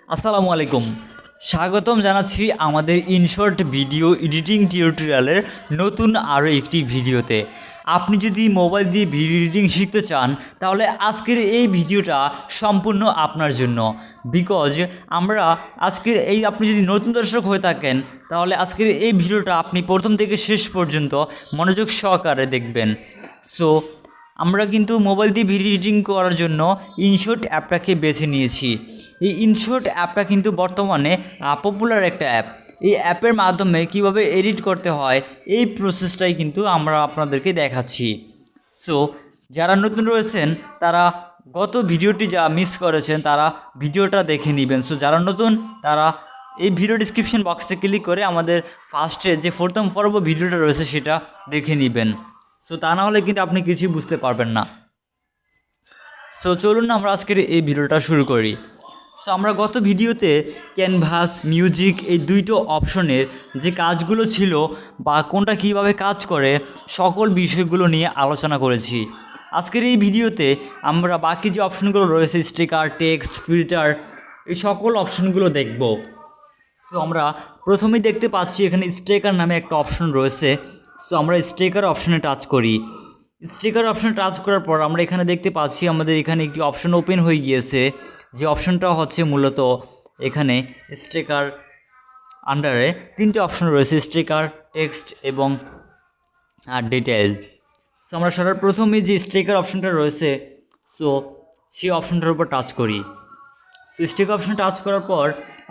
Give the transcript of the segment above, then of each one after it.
আসসালামু আলাইকুম। স্বাগতম জানাচ্ছি আমাদের ইনশর্ট ভিডিও এডিটিং টিউটোরিয়ালের নতুন আরও একটি ভিডিওতে। আপনি যদি মোবাইল দিয়ে ভিডিও এডিটিং শিখতে চান তাহলে আজকের এই ভিডিওটা সম্পূর্ণ আপনার জন্য। বিকজ আমরা আপনি যদি নতুন দর্শক হয়ে থাকেন তাহলে আজকের এই ভিডিওটা আপনি প্রথম থেকে শেষ পর্যন্ত মনোযোগ সহকারে দেখবেন। সো আমরা কিন্তু মোবাইল দিয়ে ভিডিও এডিটিং করার জন্য ইনশট অ্যাপটাকে বেছে নিয়েছি। এই ইনশট অ্যাপটা কিন্তু বর্তমানে পপুলার একটা অ্যাপ। এই অ্যাপের মাধ্যমে কিভাবে এডিট করতে হয় এই প্রসেসটাই কিন্তু আমরা আপনাদেরকে দেখাচ্ছি। সো যারা নতুন রয়েছেন তারা গত ভিডিওটি যা মিস করেছেন তারা ভিডিওটা দেখে নেবেন। সো যারা নতুন তারা এই ভিডিও ডিসক্রিপশন বক্সে ক্লিক করে আমাদের ফার্স্টে যে প্রথম পর্ব ভিডিওটা রয়েছে সেটা দেখে নেবেন। সো তা না হলে কিন্তু আপনি কিছুই বুঝতে পারবেন না। সো চলুন আমরা আজকের এই ভিডিওটা শুরু করি। সো আমরা গত ভিডিওতে ক্যানভাস, মিউজিক এই দুইটো অপশনের যে কাজগুলো ছিল বা কোনটা কিভাবে কাজ করে সকল বিষয়গুলো নিয়ে আলোচনা করেছি। আজকের এই ভিডিওতে আমরা বাকি যে অপশনগুলো রয়েছে স্টিকার, টেক্সট, ফিল্টার এই সকল অপশনগুলো দেখব। সো আমরা প্রথমেই দেখতে পাচ্ছি এখানে স্টিকার নামে একটা অপশন রয়েছে। সো আমরা স্টিকার অপশনে টাচ করি। স্টিকার অপশনে টাচ করার পর আমরা এখানে দেখতে পাচ্ছি আমাদের এখানে একটি অপশন ওপেন হয়ে গিয়েছে, যে অপশনটা হচ্ছে মূলত এখানে স্টিকার আন্ডারে তিনটে অপশন রয়েছে, স্টিকার, টেক্সট এবং ডিটেইল। সো আমরা সর্বপ্রথমে যে স্টিকার অপশনটা রয়েছে সো সেই অপশনটার উপর টাচ করি। সো স্টিকার অপশন টাচ করার পর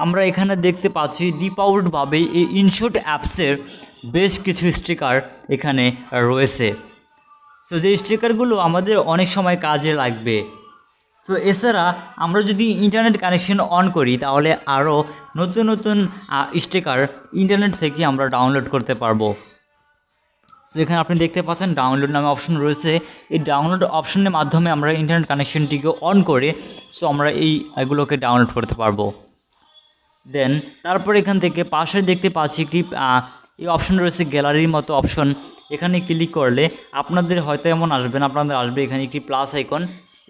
আমরা এখানে দেখতে পাচ্ছি ডিফল্টভাবে এই ইনশট অ্যাপসের বেশ কিছু স্টিকার এখানে রয়েছে। সো যে স্টিকারগুলো আমাদের অনেক সময় কাজে লাগবে। সো এছাড়া আমরা যদি ইন্টারনেট কানেকশন অন করি তাহলে আরও নতুন নতুন স্টিকার ইন্টারনেট থেকে আমরা ডাউনলোড করতে পারবো। সো এখানে আপনি দেখতে পাচ্ছেন ডাউনলোড নামে অপশন রয়েছে। এই ডাউনলোড অপশনের মাধ্যমে আমরা ইন্টারনেট কানেকশনটিকে অন করে সো আমরা এগুলোকে ডাউনলোড করতে পারবো। দেন তারপর এখান থেকে পাশে দেখতে পাচ্ছি একটি এই অপশন রয়েছে গ্যালারির মতো অপশন। এখানে ক্লিক করলে আপনাদের হয়তো এমন আপনাদের আসবে এখানে একটি প্লাস আইকন।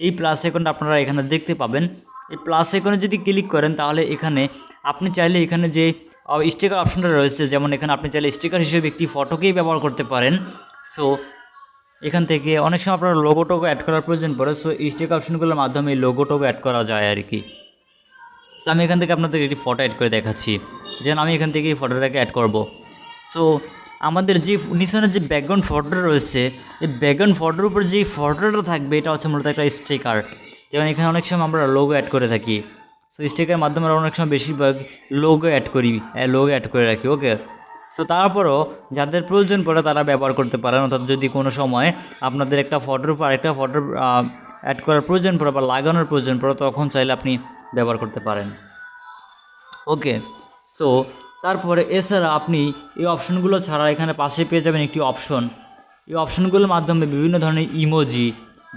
এই প্লাস আইকনটা আপনারা এখানে দেখতে পাবেন। এই প্লাস আইকনে যদি ক্লিক করেন তাহলে এখানে আপনি চাইলে এখানে যে স্টিকার অপশনটা রয়েছে, যেমন এখানে আপনি চাইলে স্টিকার হিসেবে একটি ফটোকেই ব্যবহার করতে পারেন। সো এখান থেকে অনেক সময় আপনার লোগোটোকে অ্যাড করার প্রয়োজন পড়ে। সো এই স্টিকার অপশনগুলোর মাধ্যমে এই লোগোটোকে অ্যাড করা যায় আর কি। সো আমি এখান থেকে আপনাদের একটি ফটো অ্যাড করে দেখাচ্ছি, যেন আমি এখান থেকে এই ফটোটাকে অ্যাড করব। সো আমাদের যে নিচনের যে ব্যাকগ্রাউন্ড ফটোটা রয়েছে এই ব্যাকগ্রাউন্ড ফটোর উপর যে ফটোটা থাকবে এটা হচ্ছে মূলত একটা স্টিকার। যেমন এখানে অনেক সময় আমরা লোগো অ্যাড করে থাকি। সো স্টিকারের মাধ্যমে আমরা অনেক সময় বেশিরভাগ লোগো অ্যাড করে রাখি। ওকে, সো তারপরও যাদের প্রয়োজন পড়ে তারা ব্যবহার করতে পারেন। অর্থাৎ যদি কোনো সময় আপনাদের একটা ফটোর উপর আরেকটা ফটোর অ্যাড করার প্রয়োজন পড়ে বা লাগানোর প্রয়োজন পড়ে তখন চাইলে আপনি ব্যবহার করতে পারেন। ওকে, সো তারপরে এছাড়া আপনি এই অপশনগুলো ছাড়া এখানে পাশে পেয়ে যাবেন একটি অপশন। এই অপশনগুলোর মাধ্যমে বিভিন্ন ধরনের ইমোজি,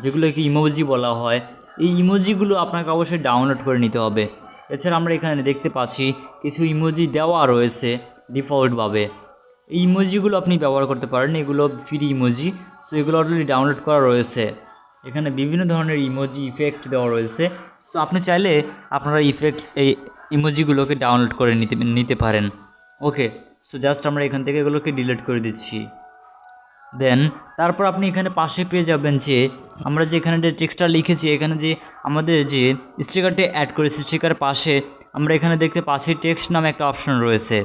যেগুলোকে ইমোজি বলা হয়, এই ইমোজিগুলো আপনাকে অবশ্যই ডাউনলোড করে নিতে হবে। এছাড়া আমরা এখানে দেখতে পাচ্ছি কিছু ইমোজি দেওয়া রয়েছে ডিফল্টভাবে। এই ইমোজিগুলো আপনি ব্যবহার করতে পারেন, এগুলো ফ্রি ইমোজি। সো এগুলো অলরেডি ডাউনলোড করা রয়েছে। এখানে বিভিন্ন ধরনের ইমোজি ইফেক্ট দেওয়া রয়েছে। সো আপনি চাইলে আপনারা এই ইমোজিগুলোকে ডাউনলোড করে নিতে পারেন। ওকে, সো জাস্ট আমরা এখান থেকে এগুলোকে ডিলিট করে দিচ্ছি। দেন তারপর আপনি এখানে পাশে পেয়ে যাবেন যে আমরা যে এখানে যে টেক্সটটা লিখেছি, এখানে যে আমাদের যে স্টিকারটি অ্যাড করেছি স্টিকার পাশে আমরা এখানে দেখতে পাচ্ছি টেক্সট নামে একটা অপশন রয়েছে।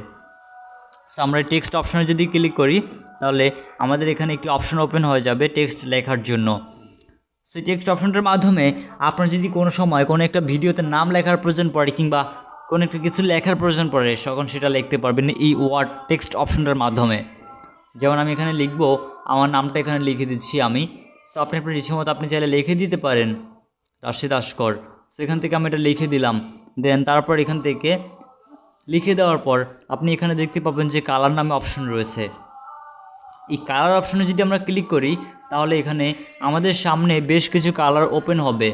সো আমরা টেক্সট অপশনে যদি ক্লিক করি তাহলে আমাদের এখানে একটি অপশন ওপেন হয়ে যাবে টেক্সট লেখার জন্য। সেই টেক্সট অপশনটার মাধ্যমে আপনার যদি কোনো সময় কোনো একটা ভিডিওতে নাম লেখার প্রয়োজন পড়ে কিংবা কোনো একটা কিছু লেখার প্রয়োজন পড়ে তখন সেটা লিখতে পারবেন এই ওয়ার্ড টেক্সট অপশনটার মাধ্যমে। যেমন আমি এখানে লিখব, আমার নামটা এখানে লিখে দিচ্ছি আমি। সো আপনি আপনার ইচ্ছে মতো আপনি চাইলে লিখে দিতে পারেন রাশিদ আস্কর। সো এখান থেকে আমি এটা লিখে দিলাম। দেন তারপর এখান থেকে লিখে দেওয়ার পর আপনি এখানে দেখতে পাবেন যে কালার নামে অপশন রয়েছে। এই কালার অপশনে যদি আমরা ক্লিক করি তাহলে এখানে আমাদের সামনে বেশ কিছু কালার ওপেন হবে।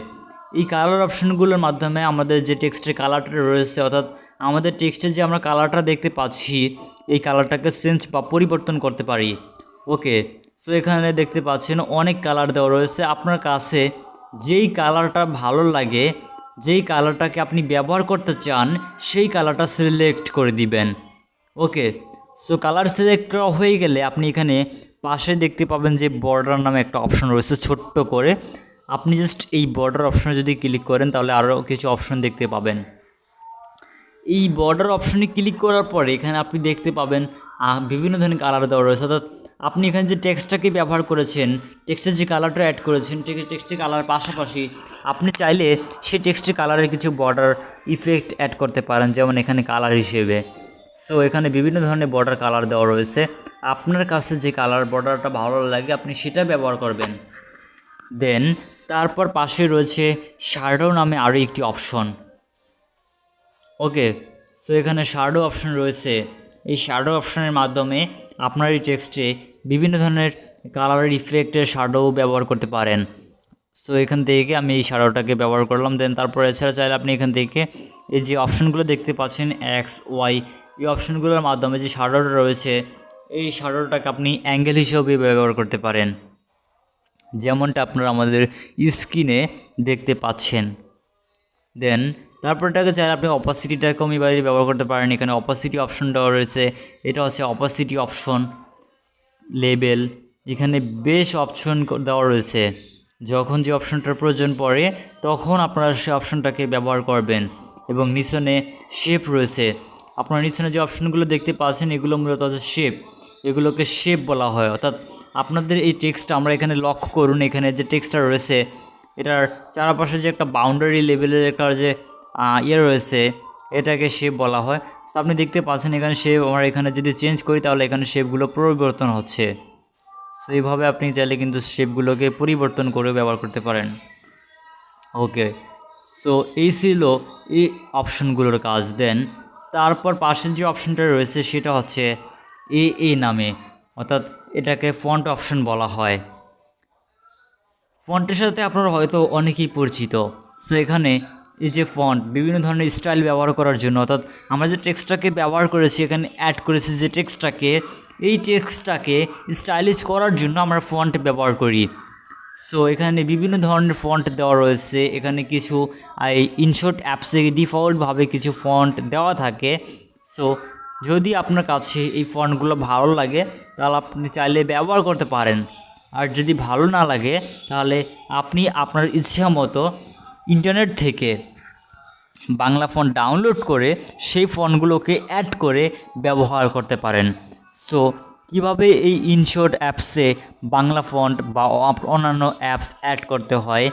এই কালার অপশনগুলোর মাধ্যমে আমাদের যে টেক্সটের কালারটা রয়েছে, অর্থাৎ আমাদের টেক্সটের যে আমরা কালারটা দেখতে পাচ্ছি এই কালারটাকে চেঞ্জ বা পরিবর্তন করতে পারি। ওকে, সো এখানে দেখতে পাচ্ছেন অনেক কালার দেওয়া রয়েছে। আপনার কাছে যেই কালারটা ভালো লাগে যেই কালারটাকে আপনি ব্যবহার করতে চান সেই কালারটা সিলেক্ট করে দিবেন। ওকে, সো কালার সিলেক্ট করা হয়ে গেলে আপনি এখানে পাশে দেখতে পাবেন যে বর্ডার নামে একটা অপশন রয়েছে ছোট্ট করে। আপনি জাস্ট এই বর্ডার অপশনে যদি ক্লিক করেন তাহলে আরও কিছু অপশন দেখতে পাবেন। এই বর্ডার অপশনে ক্লিক করার পরে এখানে আপনি দেখতে পাবেন বিভিন্ন ধরনের কালার দেওয়া রয়েছে। অর্থাৎ আপনি এখানে যে টেক্সটটাকে ব্যবহার করেছেন, টেক্সটের যে কালারটা অ্যাড করেছেন, টেক্সটের কালার পাশাপাশি আপনি চাইলে সেই টেক্সটের কালারের কিছু বর্ডার ইফেক্ট অ্যাড করতে পারেন, যেমন এখানে কালার হিসেবে। সো এখানে বিভিন্ন ধরনের বর্ডার কালার দেওয়া রয়েছে। আপনার কাছে যে কালার বর্ডারটা ভালো লাগে আপনি সেটা ব্যবহার করবেন। দেন তারপর পাশে রয়েছে শ্যাডো নামে আরও একটি অপশন। ওকে, সো এখানে শ্যাডো অপশন রয়েছে। এই শ্যাডো অপশনের মাধ্যমে আপনার এই টেক্সটে বিভিন্ন ধরনের কালারের ইফেক্টের শ্যাডো ব্যবহার করতে পারেন। সো এখান থেকে আমি এই শ্যাডোটাকে ব্যবহার করলাম। দেন তারপরে এছাড়া চাইলে আপনি এখান থেকে এই যে অপশনগুলো দেখতে পাচ্ছেন এক্স ওয়াই, এই অপশনগুলোর মাধ্যমে যে শ্যাডোটা রয়েছে এই শ্যাডোটাকে আপনি অ্যাঙ্গেল হিসেবে ব্যবহার করতে পারেন, যেমনটা আপনারা আমাদের স্ক্রিনে দেখতে পাচ্ছেন। দেন তারপর এটাকে চাইলে আপনি অপাসিটিটা কমিয়ে বাড়িয়ে ব্যবহার করতে পারেন। এখানে অপাসিটি অপশন দেওয়া রয়েছে, এটা হচ্ছে অপাসিটি অপশন। লেবেল, এখানে বেশ অপশন দেওয়া রয়েছে, যখন যে অপশনটার প্রয়োজন পড়ে তখন আপনারা সে অপশনটাকে ব্যবহার করবেন। এবং নিচনে শেপ রয়েছে, আপনারা নিচনে যে অপশনগুলো দেখতে পাচ্ছেন এগুলো মূলত হচ্ছে শেপ, এগুলোকে শেপ বলা হয়। অর্থাৎ আপনাদের এই টেক্সটটা আমরা এখানে লক্ষ্য করুন, এখানে যে টেক্সটটা রয়েছে এটার চারপাশে যে একটা বাউন্ডারি লেভেলের একটা যে রয়েছে এটাকে শেপ বলা হয়। তো আপনি দেখতে পাচ্ছেন এখানে শেপ, আমরা এখানে যদি চেঞ্জ করি তাহলে এখানে শেপগুলো পরিবর্তন হচ্ছে। সো এইভাবে আপনি চাইলে কিন্তু শেপগুলোকে পরিবর্তন করে ব্যবহার করতে পারেন। ওকে, সো এই ছিল এই অপশনগুলোর কাজ। দেন তারপর পাশের যে অপশনটা রয়েছে সেটা হচ্ছে এ নামে, অর্থাৎ এটাকে ফন্ট অপশন বলা হয়। ফন্টের সাথে আপনারা হয়তো অনেকেই পরিচিত। সো এখানে এই যে ফন্ট বিভিন্ন ধরনের স্টাইল ব্যবহার করার জন্য, অর্থাৎ আমরা যে টেক্সটটাকে ব্যবহার করেছি এখানে অ্যাড করেছি যে টেক্সটটাকে, এই টেক্সটটাকে স্টাইলিশ করার জন্য আমরা ফন্ট ব্যবহার করি। সো এখানে বিভিন্ন ধরনের ফন্ট দেওয়া রয়েছে। এখানে কিছু এই ইনশট অ্যাপসে ডিফল্টভাবে কিছু ফন্ট দেওয়া থাকে। সো যদি আপনার কাছে এই ফন্টগুলো ভালো লাগে তাহলে আপনি চাইলে ব্যবহার করতে পারেন, আর যদি ভালো না লাগে তাহলে আপনি আপনার ইচ্ছা মতো ইন্টারনেট থেকে বাংলা ফন্ট ডাউনলোড করে সেই ফন্টগুলোকে অ্যাড করে ব্যবহার করতে পারেন। সো কীভাবে এই ইনশট অ্যাপসে বাংলা ফন্ট বা অন্যান্য অ্যাপস অ্যাড করতে হয়,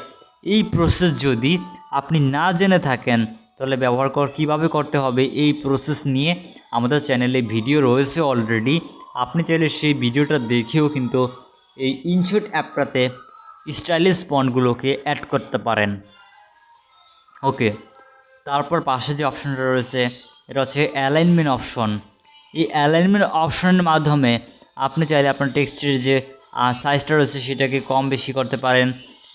এই প্রসেস যদি আপনি না জেনে থাকেন তাহলে কীভাবে করতে হবে এই প্রসেস নিয়ে আমাদের চ্যানেলে ভিডিও রয়েছে অলরেডি। আপনি চাইলে সেই ভিডিওটা দেখেও কিন্তু এই ইনশট অ্যাপটাতে স্টাইলিশ ফন্টগুলোকে অ্যাড করতে পারেন। ওকে, তারপর পাশে যে অপশনটা রয়েছে এটা হচ্ছে অ্যালাইনমেন্ট অপশন। এই অ্যালাইনমেন্ট অপশনের মাধ্যমে আপনি চাইলে আপনার টেক্সটের যে সাইজটা রয়েছে সেটাকে কম বেশি করতে পারেন।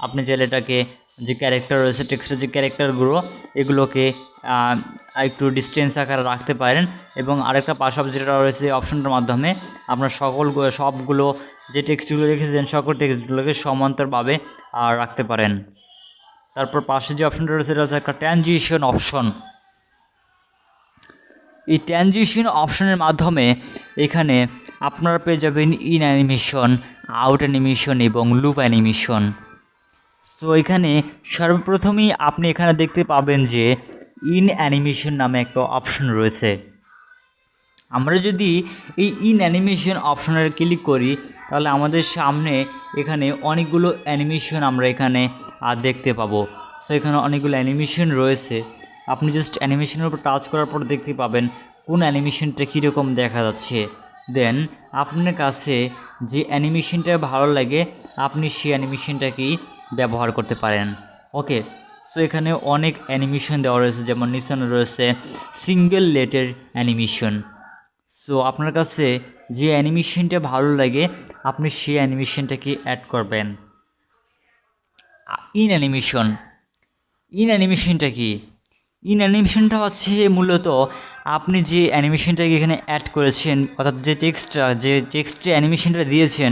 আপনি চাইলে এটাকে যে ক্যারেক্টার রয়েছে টেক্সটের যে ক্যারেক্টারগুলো এগুলোকে একটু ডিস্টেন্স আকারে রাখতে পারেন। এবং আরেকটা পাশাপাশি যেটা রয়েছে অপশনটার মাধ্যমে আপনার সবগুলো যে টেক্সটগুলো রেখেছেন সকল টেক্সটগুলোকে সমান্তরভাবে রাখতে পারেন। তারপর পাশে যে অপশনটা রয়েছে সেটা হচ্ছে একটা ট্রানজিশন অপশন। এই ট্রানজিশন অপশনের মাধ্যমে এখানে আপনারা পেয়ে যাবেন ইন অ্যানিমেশন, আউট অ্যানিমেশন এবং লুপ অ্যানিমেশন। সো এখানে সর্বপ্রথমেই আপনি এখানে দেখতে পাবেন যে ইন অ্যানিমেশন নামে একটা অপশন রয়েছে। আমরা যদি এই ইন অ্যানিমেশন অপশনের ক্লিক করি তাহলে আমাদের সামনে এখানে অনেকগুলো অ্যানিমেশন আমরা এখানে দেখতে পাবো। সো এখানে অনেকগুলো অ্যানিমেশন রয়েছে। আপনি জাস্ট অ্যানিমেশনের উপর টাচ করার পর দেখতে পাবেন কোন অ্যানিমেশনটা কীরকম দেখা যাচ্ছে। দেন আপনার কাছে যে অ্যানিমেশনটা ভালো লাগে আপনি সেই অ্যানিমেশনটাকেই ব্যবহার করতে পারেন। ওকে, সো এখানে অনেক অ্যানিমেশন দেওয়া রয়েছে, যেমন নিচনে রয়েছে সিঙ্গেল লেটার অ্যানিমেশন। সো আপনার কাছে যে অ্যানিমেশনটা ভালো লাগে আপনি সেই অ্যানিমেশনটাকে অ্যাড করবেন। ইন অ্যানিমেশনটা কি? ইন অ্যানিমেশনটা হচ্ছে মূলত আপনি যে অ্যানিমেশনটাকে এখানে অ্যাড করেছেন, অর্থাৎ যে টেক্সটে অ্যানিমেশনটা দিয়েছেন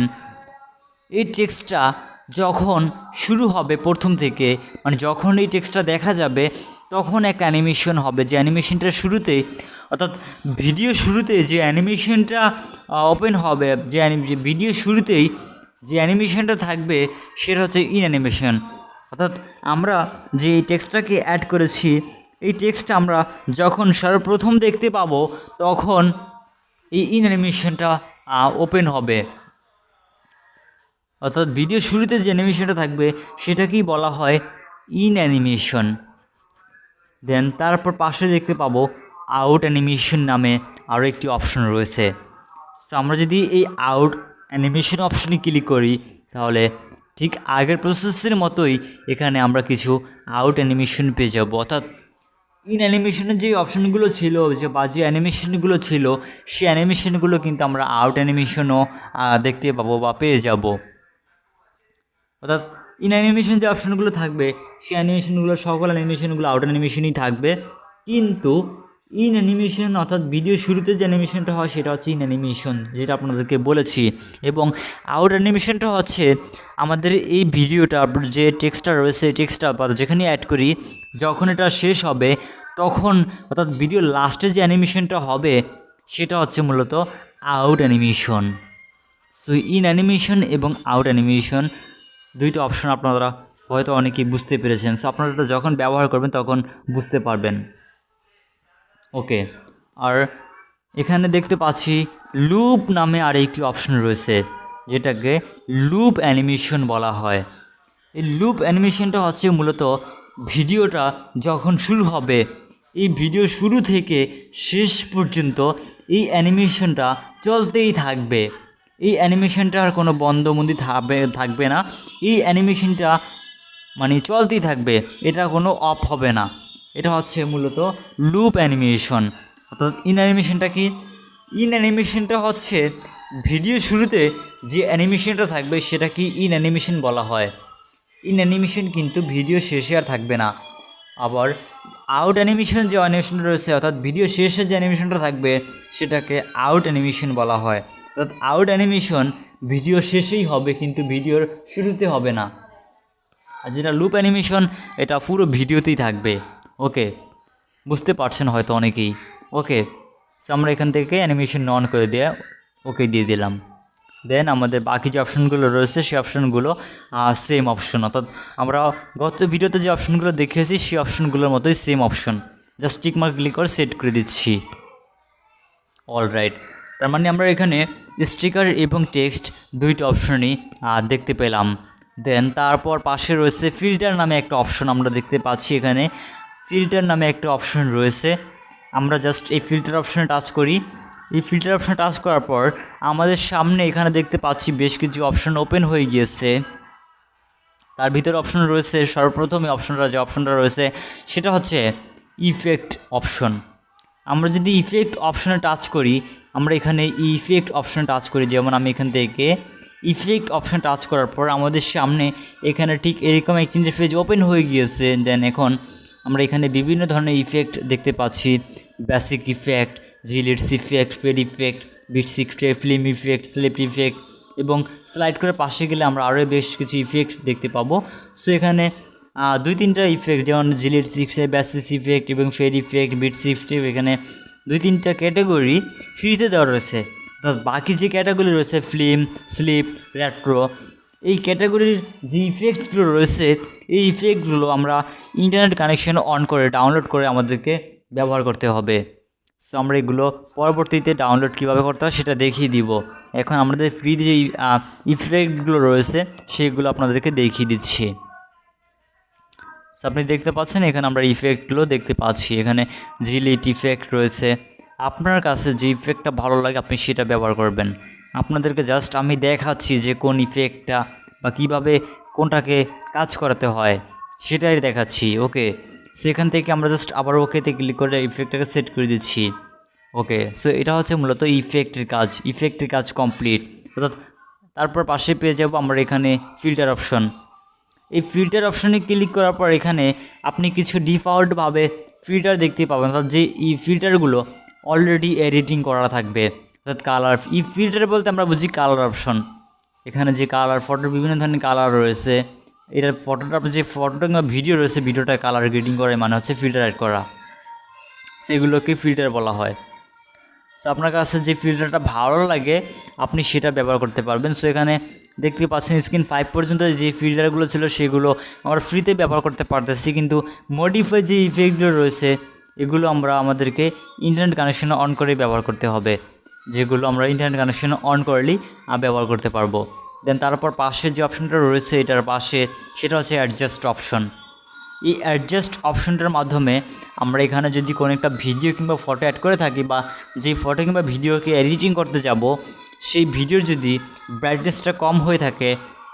এই টেক্সটটা যখন শুরু হবে প্রথম থেকে, মানে যখন এই টেক্সটটা দেখা যাবে তখন একটা অ্যানিমেশন হবে, যে অ্যানিমেশনটা শুরুতেই অর্থাৎ ভিডিও শুরুতে যে অ্যানিমেশনটা ওপেন হবে, যে ভিডিও শুরুতেই যে অ্যানিমেশনটা থাকবে সেটা হচ্ছে ইন অ্যানিমেশন। অর্থাৎ আমরা যে এই টেক্সটটাকে অ্যাড করেছি এই টেক্সটটা আমরা যখন সর্বপ্রথম দেখতে পাবো তখন এই ইন অ্যানিমেশনটা ওপেন হবে। অর্থাৎ ভিডিও শুরুতে যে অ্যানিমেশনটা থাকবে সেটাকেই বলা হয় ইন অ্যানিমেশন। দেন তারপর পাশে দেখতে পাবো আউট অ্যানিমেশন নামে আরও একটি অপশন রয়েছে। সো আমরা যদি এই আউট অ্যানিমেশন অপশনে ক্লিক করি তাহলে ঠিক আগের প্রসেসের মতোই এখানে আমরা কিছু আউট অ্যানিমেশন পেয়ে যাব। অর্থাৎ ইন অ্যানিমেশনের যে অপশনগুলো ছিল বা যে অ্যানিমেশনগুলো ছিল সেই অ্যানিমেশনগুলো কিন্তু আমরা আউট অ্যানিমেশনও দেখতে পাবো বা পেয়ে যাব। অর্থাৎ ইন অ্যানিমেশন যে অপশনগুলো থাকবে সেই অ্যানিমেশনগুলো সকল অ্যানিমেশনগুলো আউট অ্যানিমেশনই থাকবে, কিন্তু ইন অ্যানিমেশন অর্থাৎ ভিডিও শুরুতে যে অ্যানিমেশনটা হয় সেটা হচ্ছে ইন অ্যানিমেশন, যেটা আপনাদেরকে বলেছি। এবং আউট অ্যানিমেশনটা হচ্ছে আমাদের এই ভিডিওটা যে টেক্সটটা রয়েছে টেক্সটটা বা যেখানে অ্যাড করি যখন এটা শেষ হবে তখন অর্থাৎ ভিডিও লাস্টে যে অ্যানিমেশনটা হবে সেটা হচ্ছে মূলত out animation. So in animation এবং আউট অ্যানিমেশন দুইটা অপশন আপনারা হয়তো অনেকেই বুঝতে পেরেছেন। সো আপনারা এটা যখন ব্যবহার করবেন তখন বুঝতে পারবেন। ওকে, আর এখানে দেখতে পাচ্ছি লুপ নামে আর একটি অপশন রয়েছে যেটাকে লুপ অ্যানিমেশন বলা হয়। এই লুপ অ্যানিমেশনটা হচ্ছে মূলত ভিডিওটা যখন শুরু হবে এই ভিডিও শুরু থেকে শেষ পর্যন্ত এই অ্যানিমেশনটা চলতেই থাকবে। এই অ্যানিমেশনটার কোনো বন্ধবন্দি থাকবে না, এই অ্যানিমেশনটা মানে চলতেই থাকবে, এটা কোনো অফ হবে না। এটা হচ্ছে মূলত লুপ অ্যানিমেশন। অর্থাৎ ইন অ্যানিমেশনটা কি? ইন অ্যানিমেশনটা হচ্ছে ভিডিও শুরুতে যে অ্যানিমেশনটা থাকবে সেটাকে ইন অ্যানিমেশন বলা হয়। ইন অ্যানিমেশন কিন্তু ভিডিও শেষে আর থাকবে না। আবার আউট অ্যানিমেশন যে অ্যানিমেশনটা রয়েছে অর্থাৎ ভিডিও শেষে যে অ্যানিমেশনটা থাকবে সেটাকে আউট অ্যানিমেশন বলা হয়। অর্থাৎ আউট অ্যানিমেশন ভিডিও শেষেই হবে কিন্তু ভিডিওর শুরুতে হবে না। আর যেটা লুপ অ্যানিমেশন এটা পুরো ভিডিওতেই থাকবে। ওকে, বুঝতে পারছেন হয়তো অনেকেই। ওকে, সো আমরা এখান থেকে অ্যানিমেশন অন করে দিয়ে ওকে দিয়ে দিলাম। দেন আমাদের বাকি যে অপশনগুলো রয়েছে সেই অপশনগুলো সেম অপশন, অর্থাৎ আমরা গত ভিডিওতে যে অপশনগুলো দেখিয়েছি সেই অপশনগুলোর মতোই same option. Just tick mark click করে সেট করে দিচ্ছি। অলরাইট, তার মানে আমরা এখানে স্টিকার এবং টেক্সট দুইটা অপশনই দেখতে পেলাম। দেন তারপর পাশে রয়েছে ফিল্টার নামে একটা অপশন আমরা দেখতে পাচ্ছি। এখানে ফিল্টার নামে একটা অপশন রয়েছে, আমরা জাস্ট এই ফিল্টার অপশনে টাচ করি। এই ফিল্টার অপশনে টাচ করার পর আমাদের সামনে এখানে দেখতে পাচ্ছি বেশ কিছু অপশন ওপেন হয়ে গিয়েছে। তার ভিতরে অপশন রয়েছে সর্বপ্রথম যে অপশনটা রয়েছে সেটা হচ্ছে ইফেক্ট অপশন। আমরা যদি ইফেক্ট অপশনে টাচ করি, আমরা এখানে ইফেক্ট অপশনে টাচ করি, যেমন আমি এখান থেকে ইফেক্ট অপশন টাচ করার পর আমাদের সামনে এখানে ঠিক এরকম একটি ইন্টারফেস ওপেন হয়ে গিয়েছে। দেন এখন আমরা এখানে বিভিন্ন ধরনের ইফেক্ট দেখতে পাচ্ছি, বেসিক ইফেক্ট, জিলিটস effect, fade effect, bits effect, film effect, slip effect, এবং স্লাইড করে পাশে গেলে আমরা আরও বেশ কিছু ইফেক্ট দেখতে পাবো। সো এখানে দুই তিনটা ইফেক্ট যেমন জিলিটস ইফেক্ট, বেসিস ইফেক্ট এবং ফেড ইফেক্ট, বিটস ইফেক্ট, এখানে দুই তিনটা ক্যাটাগরি ফ্রিতে দেওয়া রয়েছে। বাকি যে ক্যাটাগরি রয়েছে ফিল্ম, স্লিপ, রেট্রো, এই ক্যাটাগরির যে ইফেক্টগুলো রয়েছে এই ইফেক্টগুলো আমরা ইন্টারনেট কানেকশন অন করে ডাউনলোড করে আমাদেরকে ব্যবহার করতে হবে। সো আমরা এগুলো পরবর্তীতে ডাউনলোড কীভাবে করতে হয় সেটা দেখিয়ে দিব। এখন আমাদের ফ্রি যে ইফেক্টগুলো রয়েছে সেগুলো আপনাদেরকে দেখিয়ে দিচ্ছি। সো আপনি দেখতে পাচ্ছেন এখানে আমরা ইফেক্টগুলো দেখতে পাচ্ছি। এখানে জিলিট ইফেক্ট রয়েছে, আপনার কাছে যে ইফেক্টটা ভালো লাগে আপনি সেটা ব্যবহার করবেন। আপনাদেরকে জাস্ট আমি দেখাচ্ছি যে কোন ইফেক্টটা বা কীভাবে কোনটাকে কাজ করাতে হয় সেটাই দেখাচ্ছি। ওকে, সেখান থেকে আমরা জাস্ট আবার ওকেতে ক্লিক করে ইফেক্টটাকে সেট করে দিচ্ছি। ওকে, সো এটা হচ্ছে মূলত ইফেক্টের কাজ কমপ্লিট। অর্থাৎ তারপর পাশে পেয়ে যাব আমরা এখানে ফিল্টার অপশন। এই ফিল্টার অপশনে ক্লিক করার পর এখানে আপনি কিছু ডিফল্টভাবে ফিল্টার দেখতে পাবেন, অর্থাৎ যে এই ফিল্টারগুলো অলরেডি এডিটিং করা থাকবে। অর্থাৎ কালার, এই ফিল্টার বলতে আমরা বুঝি কালার অপশন। এখানে যে কালার, ফটোর বিভিন্ন ধরনের কালার রয়েছে, এটার ফটোটা যে ফটোটা কিংবা ভিডিও রয়েছে, ভিডিওটা কালার গ্রেডিং করা মানে হচ্ছে ফিল্টার অ্যাড করা, সেগুলোকে ফিল্টার বলা হয়। সো আপনার কাছে যে ফিল্টারটা ভালো লাগে আপনি সেটা ব্যবহার করতে পারবেন। সো এখানে দেখতে পাচ্ছেন স্ক্রিন 5 পর্যন্ত যে ফিল্টারগুলো ছিল সেগুলো আমরা ফ্রিতে ব্যবহার করতে পারতেছি, কিন্তু মডিফাই যে ইফেক্টগুলো রয়েছে এগুলো আমাদেরকে ইন্টারনেট কানেকশন অন করে ব্যবহার করতে হবে, যেগুলো আমরা ইন্টারনেট কানেকশন অন করলেই ব্যবহার করতে পারবো। দেন তারপর পাশে যে অপশনটা রয়েছে এটার পাশে, সেটা হচ্ছে অ্যাডজাস্ট অপশন। এই অ্যাডজাস্ট অপশনটার মাধ্যমে আমরা এখানে যদি কোনো একটা ভিডিও কিংবা ফটো অ্যাড করে থাকি, বা যেই ফটো কিংবা ভিডিওকে এডিটিং করতে যাব সেই ভিডিওর যদি ব্রাইটনেসটা কম হয়ে থাকে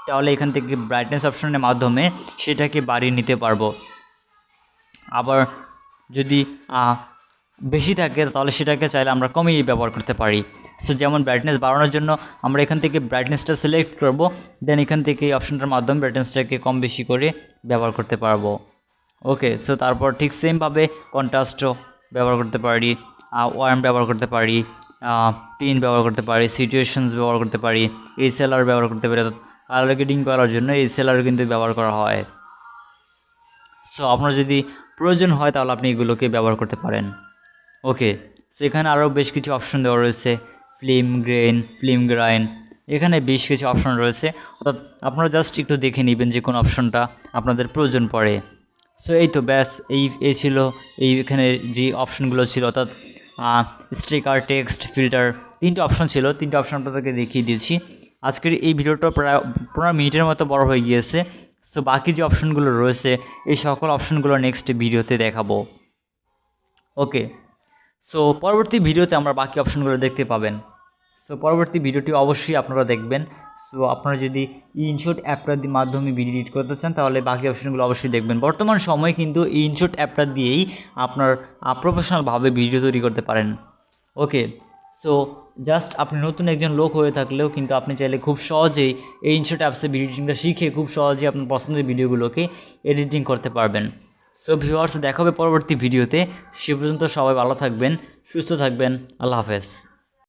তাহলে এখান থেকে ব্রাইটনেস অপশনের মাধ্যমে সেটাকে বাড়িয়ে নিতে পারবো। আবার যদি বেশি থাকে তাহলে সেটাকে চাইলে আমরা কমিয়ে ব্যবহার করতে পারি। সো যেমন ব্রাইটনেস বাড়ানোর জন্য আমরা এখান থেকে ব্রাইটনেসটা সিলেক্ট করব, দেন এখান থেকে এই অপশনটার মাধ্যমে ব্রাইটনেসটাকে কম বেশি করে ব্যবহার করতে পারবো। ওকে, সো তারপর ঠিক সেমভাবে কন্ট্রাস্টও ব্যবহার করতে পারি, ওয়ার্ম ব্যবহার করতে পারি, পিন ব্যবহার করতে পারি, সিচুয়েশনস ব্যবহার করতে পারি, এসএলআর ব্যবহার করতে পারি। অর্থাৎ কালার গ্রেডিং করার জন্য এসএলআর কিন্তু ব্যবহার করা হয়। সো আপনার যদি প্রয়োজন হয় তাহলে আপনি এগুলোকে ব্যবহার করতে পারেন। ওকে, সো এখানে আরও বেশ কিছু অপশন দেওয়া রয়েছে, ফিল্ম গ্রাইন, এখানে বেশ কিছু অপশন রয়েছে, অর্থাৎ আপনারা জাস্ট একটু দেখে নেবেন যে কোন অপশনটা আপনাদের প্রয়োজন পড়ে। সো এই তো ব্যাস, এই ছিল এখানে যে অপশনগুলো ছিল, অর্থাৎ স্টিকার, টেক্সট, ফিল্টার, 3টে অপশন ছিল, 3টে অপশন আপনাদেরকে দেখিয়ে দিয়েছি। আজকের এই ভিডিওটা প্রায় 15 মিনিটের মতো বড় হয়ে গিয়েছে। সো বাকি যে অপশনগুলো রয়েছে এই সকল অপশনগুলো নেক্সট ভিডিওতে দেখাবো। ওকে, সো পরবর্তী ভিডিওতে আমরা বাকি অপশনগুলো দেখতে পাবেন। সো পরবর্তী ভিডিওটি অবশ্যই আপনারা দেখবেন। সো আপনারা যদি ইনশট অ্যাপটার মাধ্যমে ভিডিও এডিট করতে চান তাহলে বাকি অপশনগুলো অবশ্যই দেখবেন। বর্তমান সময়ে কিন্তু ইনশট অ্যাপটা দিয়েই আপনার প্রফেশনালভাবে ভিডিও তৈরি করতে পারেন। ওকে, সো জাস্ট আপনি নতুন একজন লোক হয়ে থাকলেও কিন্তু আপনি চাইলে খুব সহজেই এই ইনশট অ্যাপসে ভিডিও এডিটিংটা শিখে খুব সহজেই আপনার পছন্দের ভিডিওগুলোকে এডিটিং করতে পারবেন। সো ভিউয়ার্স, দেখা হবে পরবর্তী ভিডিওতে। সে পর্যন্ত সবাই ভালো থাকবেন, সুস্থ থাকবেন। আল্লাহ হাফেজ।